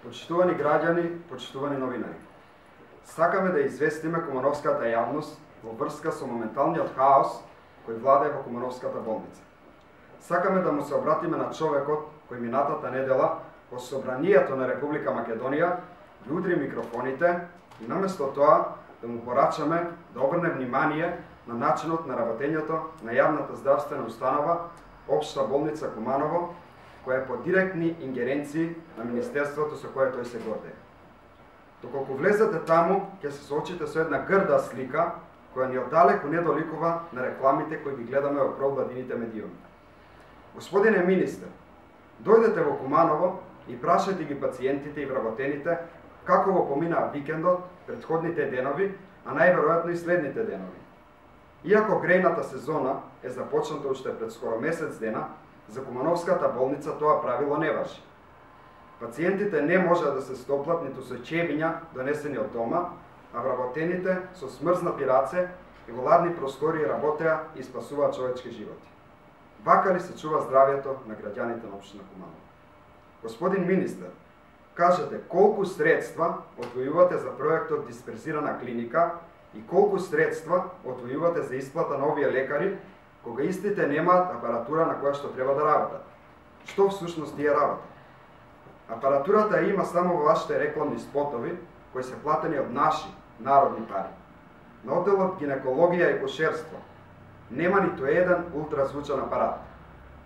Почитувани граѓани, почитувани новинари. Сакаме да известиме кумановската јавност во врска со моменталниот хаос кој владае во Кумановската болница. Сакаме да му се обратиме на човекот кој минатата недела во Собранието на Република Македонија ги удри микрофоните и наместо тоа да му порачаме да обрне внимание на начинот на работењето на јавната здравствена установа Општа болница Куманово, која е по директни ингеренции на Министерството со кое тој се гордее. Доколку влезете таму, ќе се соочите со една грда слика, која ни оддалеку не доликува на рекламите кои ги гледаме во провладините медиуми. Господине министер, дојдете во Куманово и прашајте ги пациентите и вработените како го поминаа викендот, претходните денови, а најверојатно и следните денови. Иако грејната сезона е започната уште пред скоро месец дена, за Кумановската болница тоа правило не важи. Пациентите не можеа да се стоплат ниту со чевиња донесени од дома, а вработените со смрзнати раце и во ладни простории работеа и спасуваат човечки животи. Вака ли се чува здравјето на граѓаните на општина Куманово? Господин министер, кажете колку средства одвојувате за проектот Дисперзирана клиника и колку средства одвојувате за исплата на овие лекари, кога истите немаат апаратура на која што треба да работат? Што всушност тие работат? Апаратурата има само во вашите рекламни спотови, кои се платени од наши народни пари. На одделот гинекологија и кошерство нема ниту еден ултразвучен апарат.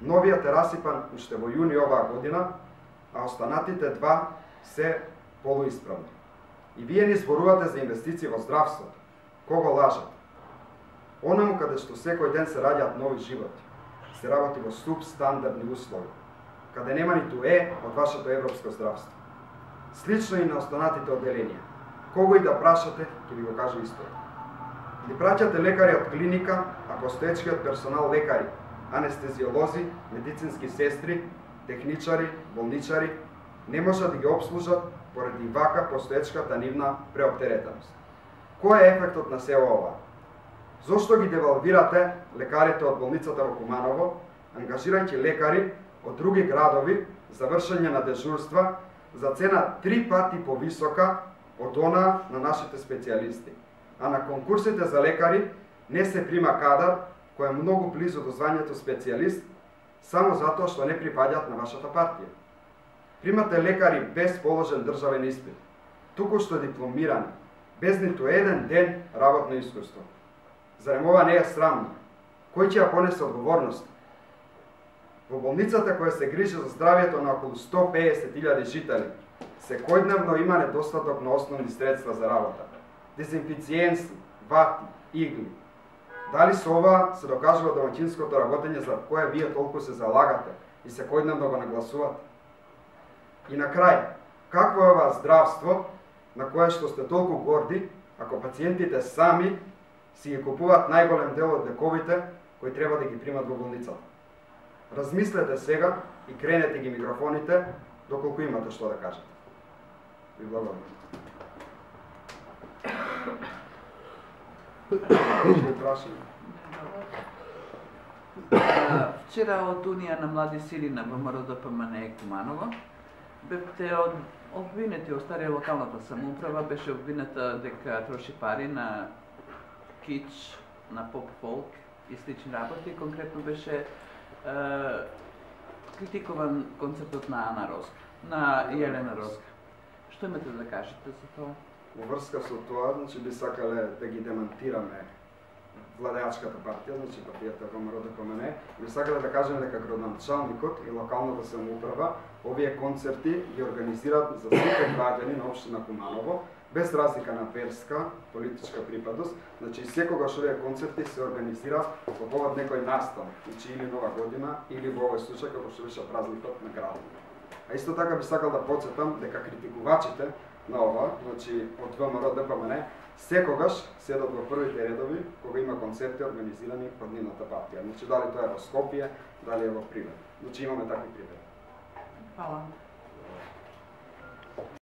Новиот е расипан уште во јуни оваа година, а останатите два се полуисправни. И вие ни зборувате за инвестиции во здравството. Кого лажат? Онаму каде што секој ден се раѓаат нови животи, се работи во субстандардни услови, каде нема ниту од вашето европско здравство. Слично и на останатите одделенија. Кого и да прашате, ќе ви го каже истото. Ни праќате лекари од клиника, а постоечкиот персонал лекари, анестезиолози, медицински сестри, техничари, болничари, не можат да ги обслужат поради вака постоечката нивна преоптеретеност. Кој е ефектот на сево ова? Зошто ги девалвирате лекарите од болницата во Куманово, ангажирајќи лекари од други градови за вршење на дежурства за цена 3 пати повисока од онаа на нашите специјалисти? А на конкурсите за лекари не се прима кадар кој е многу близо до звањето специјалист, само затоа што не припаѓаат на вашата партија. Примате лекари без положен државен испит, туку што дипломирани, без ниту еден ден работно искуство. Зарем ова не е срамно? Кој ќе ја понесе одговорност? Во болницата која се грижи за здравјето на околу 150.000 жители, секојдневно има недостаток на основни средства за работа. Дезинфициенси, вати, игли. Дали со ова се докажува домаќинското работење за кое вие толку се залагате и секојдневно го нагласувате? И на крај, какво е ова здравство на кое што сте толку горди, ако пациентите сами си ги купуваат најголем дел од лековите кои треба да ги примат во болницата? Размислете сега и кренете ги микрофоните доколку имате што да кажете. Ви благодарам. Вчера од Унија на млади сили на ВМРО-ДПМНЕ Куманово бевте обвинети од старија локалната самоуправа, беше обвинета дека троши пари на кич, на поп-фолк и слични работи. Конкретно беше критикуван концертот на Ана Розга, на Јелена Розга. Што имате да кажете за тоа? Во врска со тоа, значи би сакале да ги демантираме владеачката партија, значи партијата ВМРО-ДПМНЕ, би сакале да кажеме дека градоначалникот и локалната самоуправа овие концерти ги организираат за сите граѓани на општина Куманово, без разлика на верска, политичка припадност. Значи секогаш овие концерти се организираат во повод некој настан, значи или Нова година, или во овој случај како што беше празникот на градот. А исто така би сакал да потсетам дека критикувачите на ова, значи од ВМРО-ДПМНЕ, секогаш седат во првите редови кога има концерти организирани од нивната партија. Значи дали тоа е во Скопје, дали е во Прилеп. Значи имаме такви примери. Фала.